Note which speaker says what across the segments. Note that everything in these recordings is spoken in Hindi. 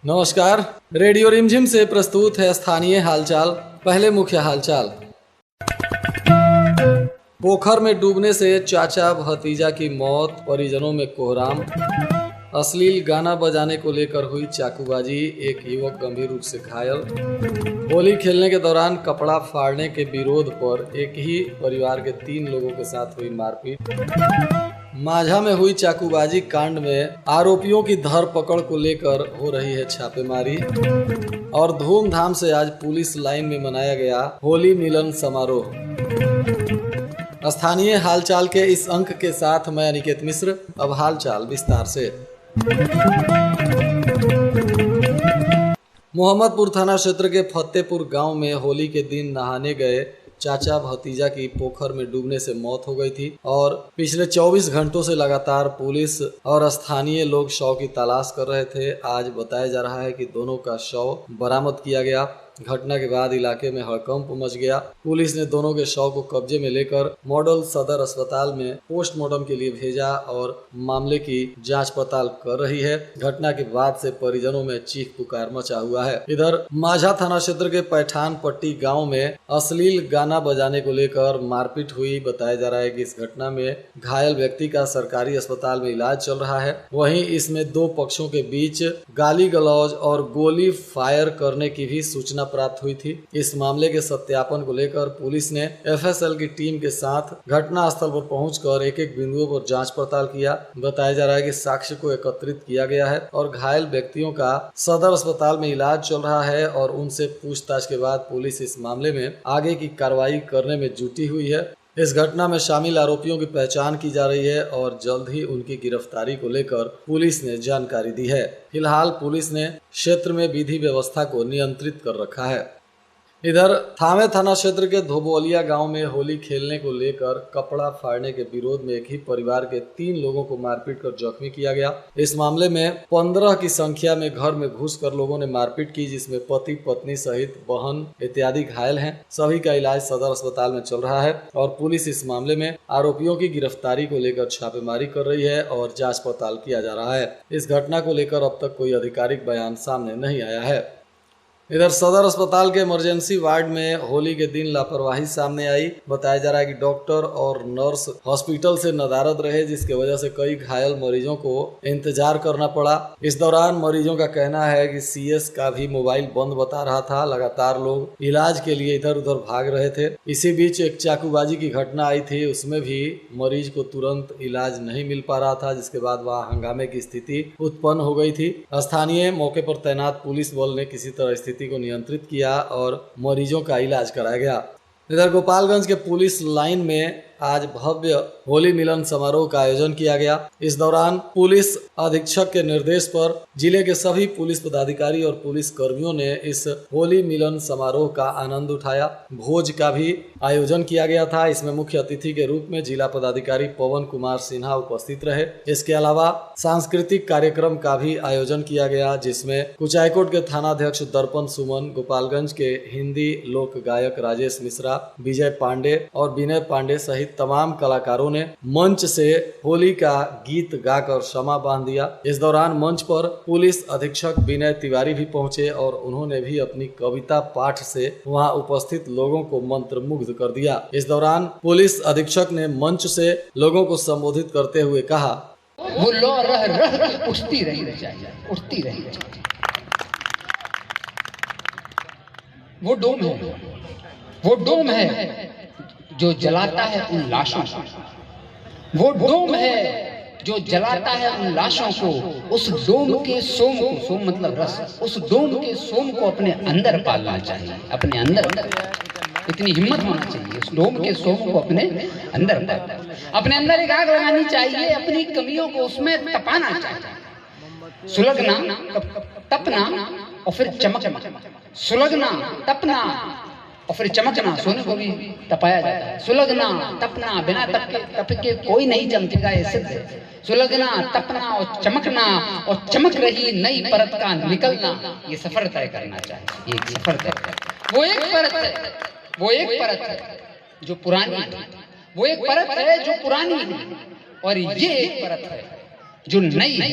Speaker 1: नमस्कार। रेडियो रिमझिम से प्रस्तुत है स्थानीय हालचाल। पहले मुख्य हालचाल। पोखर में डूबने से चाचा भतीजा की मौत, परिजनों में कोहराम। अश्लील गाना बजाने को लेकर हुई चाकूबाजी, एक युवक गंभीर रूप से घायल। होली खेलने के दौरान कपड़ा फाड़ने के विरोध पर एक ही परिवार के 3 लोगों के साथ हुई मारपीट। माझा में हुई चाकूबाजी कांड में आरोपियों की धरपकड़ को लेकर हो रही है छापेमारी। और धूमधाम से आज पुलिस लाइन में मनाया गया होली मिलन समारोह। स्थानीय हालचाल के इस अंक के साथ मैं अनिकेत मिश्र। अब हालचाल विस्तार से। मोहम्मदपुर थाना क्षेत्र के फतेहपुर गांव में होली के दिन नहाने गए चाचा भतीजा की पोखर में डूबने से मौत हो गई थी और पिछले 24 घंटों से लगातार पुलिस और स्थानीय लोग शव की तलाश कर रहे थे। आज बताया जा रहा है कि दोनों का शव बरामद किया गया। घटना के बाद इलाके में हड़कंप मच गया। पुलिस ने दोनों के शव को कब्जे में लेकर मॉडल सदर अस्पताल में पोस्टमार्टम के लिए भेजा और मामले की जांच पड़ताल कर रही है। घटना के बाद से परिजनों में चीख पुकार मचा हुआ है। इधर माझा थाना क्षेत्र के पैठान पट्टी गांव में अश्लील गाना बजाने को लेकर मारपीट हुई। बताया जा रहा है कि इस घटना में घायल व्यक्ति का सरकारी अस्पताल में इलाज चल रहा है। वहीं इसमें 2 पक्षों के बीच गाली गलौज और गोली फायर करने की भी सूचना प्राप्त हुई थी। इस मामले के सत्यापन को लेकर पुलिस ने एफएसएल की टीम के साथ घटना स्थल पर पहुंचकर एक-एक बिंदुओं पर जांच पड़ताल किया। बताया जा रहा है कि साक्ष्य को एकत्रित किया गया है और घायल व्यक्तियों का सदर अस्पताल में इलाज चल रहा है और उनसे पूछताछ के बाद पुलिस इस मामले में आगे की कार्रवाई करने में जुटी हुई है। इस घटना में शामिल आरोपियों की पहचान की जा रही है और जल्द ही उनकी गिरफ्तारी को लेकर पुलिस ने जानकारी दी है। फिलहाल पुलिस ने क्षेत्र में विधि व्यवस्था को नियंत्रित कर रखा है। इधर थामे थाना क्षेत्र के धोबोलिया गांव में होली खेलने को लेकर कपड़ा फाड़ने के विरोध में एक ही परिवार के 3 लोगों को मारपीट कर जख्मी किया गया। इस मामले में 15 की संख्या में घर में घुसकर लोगों ने मारपीट की, जिसमें पति पत्नी सहित बहन इत्यादि घायल हैं। सभी का इलाज सदर अस्पताल में चल रहा है और पुलिस इस मामले में आरोपियों की गिरफ्तारी को लेकर छापेमारी कर रही है और जाँच पड़ताल किया जा रहा है। इस घटना को लेकर अब तक कोई आधिकारिक बयान सामने नहीं आया है। इधर सदर अस्पताल के इमरजेंसी वार्ड में होली के दिन लापरवाही सामने आई। बताया जा रहा है कि डॉक्टर और नर्स हॉस्पिटल से नदारद रहे, जिसके वजह से कई घायल मरीजों को इंतजार करना पड़ा। इस दौरान मरीजों का कहना है कि सीएस का भी मोबाइल बंद बता रहा था। लगातार लोग इलाज के लिए इधर उधर भाग रहे थे। इसी बीच एक चाकूबाजी की घटना आई थी, उसमें भी मरीज को तुरंत इलाज नहीं मिल पा रहा था, जिसके बाद वहाँ हंगामे की स्थिति उत्पन्न हो गई थी। स्थानीय मौके पर तैनात पुलिस बल ने किसी तरह स्थिति को नियंत्रित किया और मरीजों का इलाज कराया गया। इधर गोपालगंज के पुलिस लाइन में आज भव्य होली मिलन समारोह का आयोजन किया गया। इस दौरान पुलिस अधीक्षक के निर्देश पर जिले के सभी पुलिस पदाधिकारी और पुलिस कर्मियों ने इस होली मिलन समारोह का आनंद उठाया। भोज का भी आयोजन किया गया था। इसमें मुख्य अतिथि के रूप में जिला पदाधिकारी पवन कुमार सिन्हा उपस्थित रहे। इसके अलावा सांस्कृतिक कार्यक्रम का भी आयोजन किया गया, जिसमें कुचायकोट के थानाध्यक्ष दर्पण सुमन, गोपालगंज के हिंदी लोक गायक राजेश मिश्रा, विजय पांडे और विनय पांडे सहित तमाम कलाकारों ने मंच से होली का गीत गाकर शमा बांध दिया। इस दौरान मंच पर पुलिस अधीक्षक विनय तिवारी भी पहुंचे और उन्होंने भी अपनी कविता पाठ से वहां उपस्थित लोगों को मंत्रमुग्ध कर दिया। इस दौरान पुलिस अधीक्षक ने मंच से लोगों को संबोधित करते हुए कहा,
Speaker 2: वो लो रह रह के उठती रही चाहिए, उठती रही चाहिए। वो डोम है जो जलाता है उन लाशों को। वो डोम है जो जलाता है उन लाशों को। उस डोम के सोम को, सोम मतलब रस, उस डोम के सोम को अपने अंदर पालना चाहिए, अपने अंदर। इतनी हिम्मत होना चाहिए उस डोम के सोम को अपने अंदर पालना, अपने अंदर एक आग लगानी चाहिए, अपनी कमियों को उसमें तपाना चाहिए। सुलगना, तपना और फिर चमकना। सुलगना, तपना और फिर चमकना। सोने को भी तपाया जाता है। सुलगना, तपना, बिना तप के कोई नहीं चमकेगा, ये सिद्ध है। सुलगना, तपना और चमकना, और चमक रही नई परत का निकलना, ये सफर तय करना चाहिए। ये सफर तय, वो एक परत है जो पुरानी, वो एक परत है जो पुरानी है और ये एक परत है जो नई है।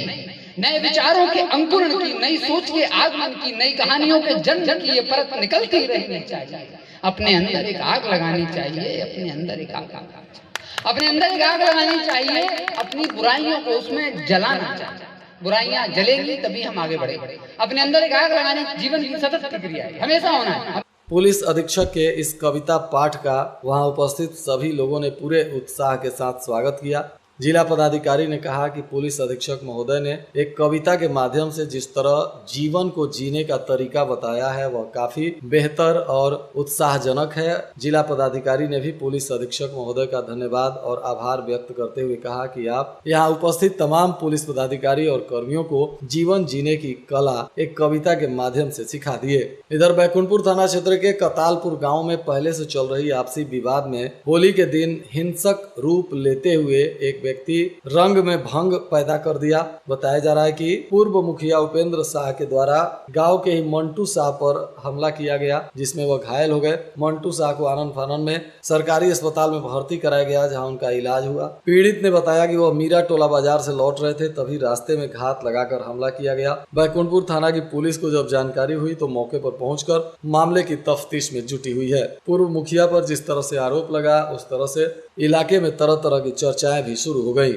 Speaker 2: नए विचारों के अंकुरण की, नई सोच के आगमन की, नई कहानियों के जन्म की ये परत निकलती रहनी चाहिए। अपने अंदर एक आग लगानी चाहिए, अपने अंदर एक आग लगानी चाहिए, अपनी बुराइयों को उसमें जलाना चाहिए। बुराइयां जलेंगी तभी हम आगे बढ़ेंगे। अपने अंदर एक आग लगाने जीवन की सतत प्रक्रिया है, हमेशा होना है।
Speaker 1: पुलिस अधीक्षक के इस कविता पाठ का वहां उपस्थित सभी लोगों ने पूरे उत्साह के साथ स्वागत किया। जिला पदाधिकारी ने कहा कि पुलिस अधीक्षक महोदय ने एक कविता के माध्यम से जिस तरह जीवन को जीने का तरीका बताया है वह काफी बेहतर और उत्साहजनक है। जिला पदाधिकारी ने भी पुलिस अधीक्षक महोदय का धन्यवाद और आभार व्यक्त करते हुए कहा कि आप यहाँ उपस्थित तमाम पुलिस पदाधिकारी और कर्मियों को जीवन जीने की कला एक कविता के माध्यम से सिखा दिए। इधर बैकुंठपुर थाना क्षेत्र के कतालपुर गाँव में पहले से चल रही आपसी विवाद में होली के दिन हिंसक रूप लेते हुए एक व्यक्ति रंग में भंग पैदा कर दिया। बताया जा रहा है कि पूर्व मुखिया उपेंद्र शाह के द्वारा गांव के ही मंटू शाह पर हमला किया गया, जिसमें वह घायल हो गए। मंटू शाह को आनन फानन में सरकारी अस्पताल में भर्ती कराया गया, जहां उनका इलाज हुआ। पीड़ित ने बताया कि वह मीरा टोला बाजार से लौट रहे थे, तभी रास्ते में घात लगाकर हमला किया गया। बैकुंठपुर थाना की पुलिस को जब जानकारी हुई तो मौके पर पहुंचकर मामले की तफ्तीश में जुटी हुई है। पूर्व मुखिया पर जिस तरह से आरोप लगा उस तरह से इलाके में तरह तरह की चर्चाएं भी शुरू हो गई।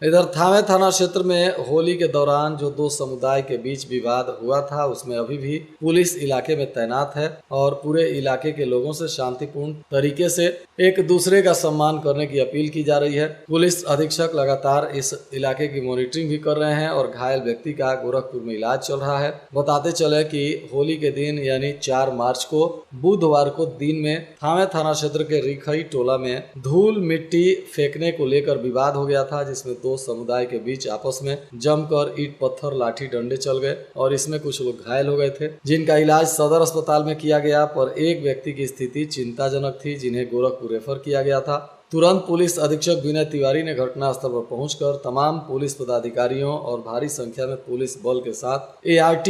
Speaker 1: इधर थावे थाना क्षेत्र में होली के दौरान जो दो समुदाय के बीच विवाद हुआ था उसमें अभी भी पुलिस इलाके में तैनात है और पूरे इलाके के लोगों से शांतिपूर्ण तरीके से एक दूसरे का सम्मान करने की अपील की जा रही है। पुलिस अधीक्षक लगातार इस इलाके की मॉनिटरिंग भी कर रहे हैं और घायल व्यक्ति का गोरखपुर में इलाज चल रहा है। बताते चले कि होली के दिन यानी 4 मार्च को बुधवार को दिन में थावे थाना क्षेत्र के रिखई टोला में धूल मिट्टी फेंकने को लेकर विवाद हो गया था, जिसमें दो समुदाय के बीच आपस में जमकर ईंट पत्थर लाठी डंडे चल गए और इसमें कुछ लोग घायल हो गए थे, जिनका इलाज सदर अस्पताल में किया गया। पर एक व्यक्ति की स्थिति चिंताजनक थी, जिन्हें गोरखपुर रेफर किया गया था। तुरंत पुलिस अधीक्षक विनय तिवारी ने घटनास्थल पर पहुंचकर तमाम पुलिस पदाधिकारियों और भारी संख्या में पुलिस बल के साथ ART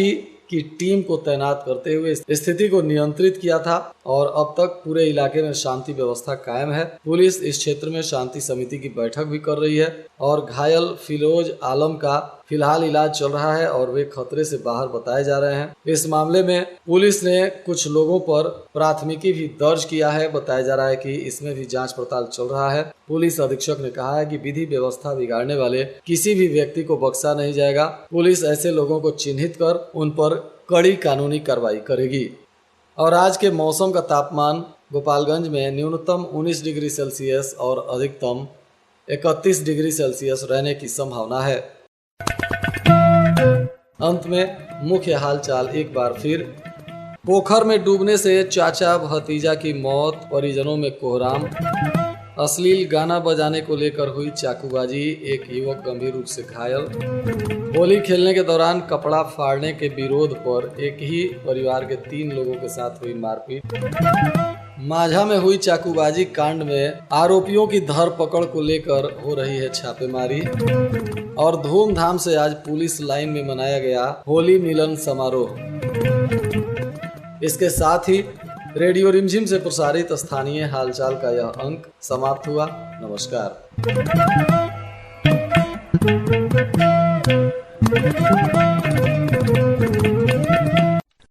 Speaker 1: की टीम को तैनात करते हुए स्थिति को नियंत्रित किया था और अब तक पूरे इलाके में शांति व्यवस्था कायम है। पुलिस इस क्षेत्र में शांति समिति की बैठक भी कर रही है और घायल फिरोज आलम का फिलहाल इलाज चल रहा है और वे खतरे से बाहर बताए जा रहे हैं। इस मामले में पुलिस ने कुछ लोगों पर प्राथमिकी भी दर्ज किया है। बताया जा रहा है कि इसमें भी जांच पड़ताल चल रहा है। पुलिस अधीक्षक ने कहा है कि विधि व्यवस्था बिगाड़ने वाले किसी भी व्यक्ति को बख्शा नहीं जाएगा। पुलिस ऐसे लोगों को चिन्हित कर उन पर कड़ी कानूनी कार्रवाई करेगी। और आज के मौसम का तापमान गोपालगंज में न्यूनतम 19 डिग्री सेल्सियस और अधिकतम 31 डिग्री सेल्सियस रहने की संभावना है। अंत में मुख्य हालचाल एक बार फिर। पोखर में डूबने से चाचा भतीजा की मौत, परिजनों में कोहराम। अश्लील गाना बजाने को लेकर हुई चाकूबाजी, एक युवक गंभीर रूप से घायल। होली खेलने के दौरान कपड़ा फाड़ने के विरोध पर एक ही परिवार के 3 लोगों के साथ हुई मारपीट। माझा में हुई चाकूबाजी कांड में आरोपियों की धरपकड़ को लेकर हो रही है छापेमारी। और धूमधाम से आज पुलिस लाइन में मनाया गया होली मिलन समारोह। इसके साथ ही रेडियो रिमझिम से प्रसारित स्थानीय हालचाल का यह अंक समाप्त हुआ। नमस्कार।